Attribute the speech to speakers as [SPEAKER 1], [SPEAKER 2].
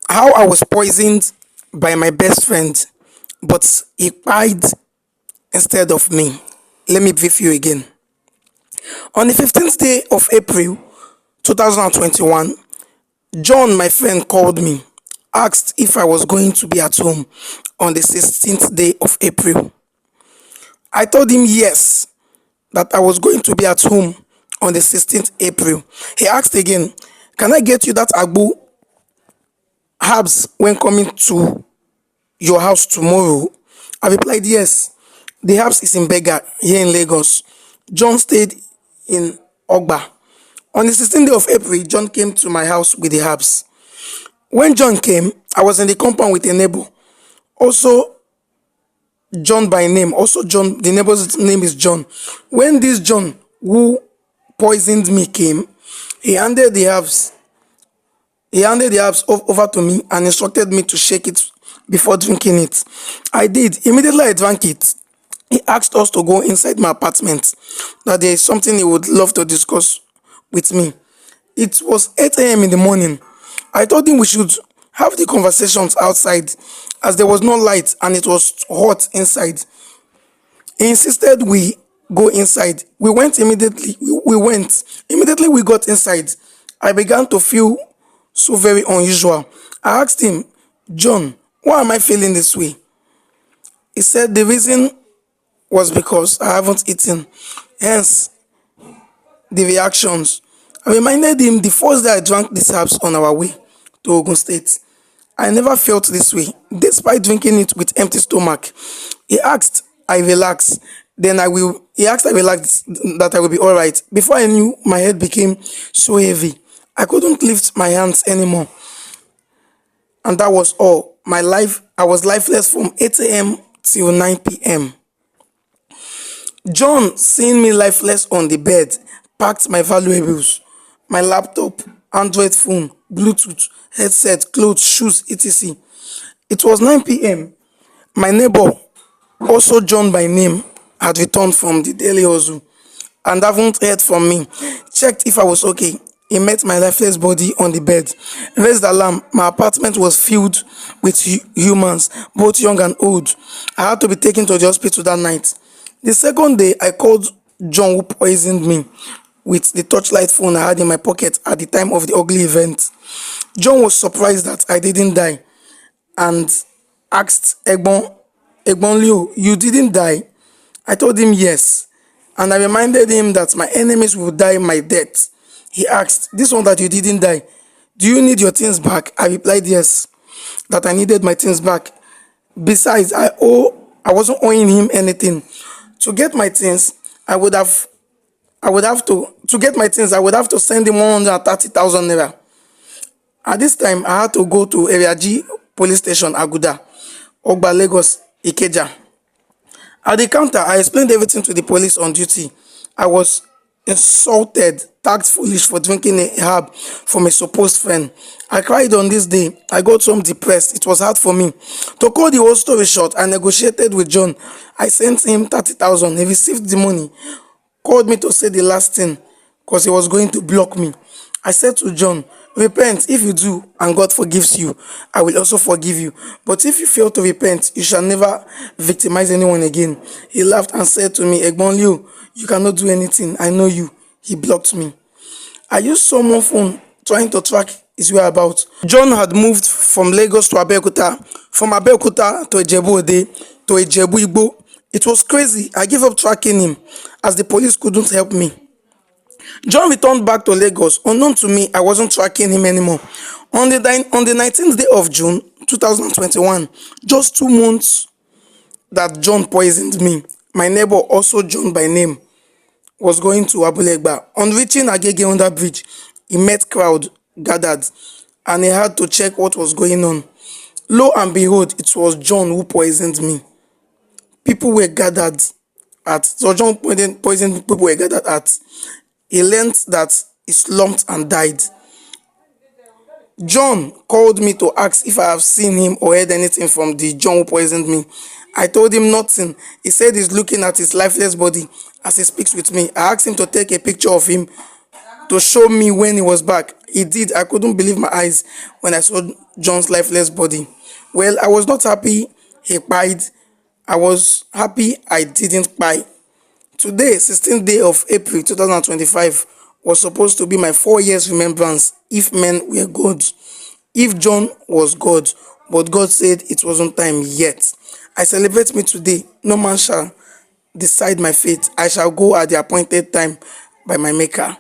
[SPEAKER 1] How I was poisoned by my best friend, but he died instead of me. Let me brief you again. On the 15th day of April 2021, John, my friend, called me, asked if I was going to be at home on the 16th day of April. I told him yes, that I was going to be at home on the 16th April. He asked again, can I get you that Agbo herbs when coming to your house tomorrow? I replied, yes. The house is in Bega, here in Lagos. John stayed in Ogba. On the 16th day of April, John came to my house with the herbs. When John came, I was in the compound with a neighbor. Also, John by name. Also, John, the neighbor's name is John. When this John, who poisoned me, came, he handed the herbs. He handed the herbs over to me and instructed me to shake it before drinking it. I did. Immediately I drank it. He asked us to go inside my apartment, that there is something he would love to discuss with me. It was 8 a.m. in the morning. I told him we should have the conversations outside as there was no light and it was hot inside. He insisted we go inside. We went immediately. We went. Immediately we got inside. I began to feel so very unusual. I asked him, John, why am I feeling this way? He said the reason was because I haven't eaten, hence the reactions. I reminded him the first day I drank these herbs on our way to Ogun State. I never felt this way, despite drinking it with empty stomach. He asked, I relaxed. He asked, I relaxed, that I will be all right. Before I knew, my head became so heavy. I couldn't lift my hands anymore. And that was all. I was lifeless from 8 a.m. till 9 p.m. John, seeing me lifeless on the bed, packed my valuables, my laptop, Android phone, Bluetooth, headset, clothes, shoes, etc. It was 9 p.m. My neighbor, also John by name, had returned from the daily hustle and haven't heard from me. Checked if I was okay. He met my lifeless body on the bed. Raised alarm. My apartment was filled with humans, both young and old. I had to be taken to the hospital that night. The second day, I called John, who poisoned me, with the torchlight phone I had in my pocket at the time of the ugly event. John was surprised that I didn't die and asked Egbon Leo, you didn't die? I told him yes, and I reminded him that my enemies will die my death. He asked, this one that you didn't die, do you need your things back? I replied yes, that I needed my things back. Besides, I wasn't owing him anything. To get my things, I would have to send him 130,000 naira. At this time, I had to go to Area G police station, Aguda, Ogba, Lagos, Ikeja. At the counter, I explained everything to the police on duty. I was insulted, tagged foolish for drinking a herb from a supposed friend. I cried on this day. I got so depressed. It was hard for me. To cut the whole story short, I negotiated with John. I sent him 30,000. He received the money, called me to say the last thing because he was going to block me. I said to John, repent. If you do and God forgives you, I will also forgive you. But if you fail to repent, you shall never victimize anyone again. He laughed and said to me, Egbon Leo, you cannot do anything. I know you. He blocked me. I used someone's phone trying to track his whereabouts. John had moved from Lagos to Abeokuta, from Abeokuta to Ijebu Ode, to Ijebu Igbo. It was crazy. I gave up tracking him as the police couldn't help me. John returned back to Lagos. Unknown to me, I wasn't tracking him anymore. On the 19th day of June 2021, just 2 months that John poisoned me, my neighbor, also John by name, was going to Abulegba. On reaching Agege under bridge, he met crowd gathered and he had to check what was going on. Lo and behold, it was John who poisoned me. People were gathered at, so John poisoned people were gathered at. He learned that he slumped and died. John called me to ask if I have seen him or heard anything from the John who poisoned me. I told him nothing. He said he's looking at his lifeless body as he speaks with me. I asked him to take a picture of him to show me when he was back. He did. I couldn't believe my eyes when I saw John's lifeless body. Well, I was not happy he died. I was happy I didn't buy. Today, 16th day of April 2025, was supposed to be my 4 years remembrance if men were gods. If John was God, but God said it wasn't time yet. I celebrate me today. No man shall decide my fate. I shall go at the appointed time by my Maker.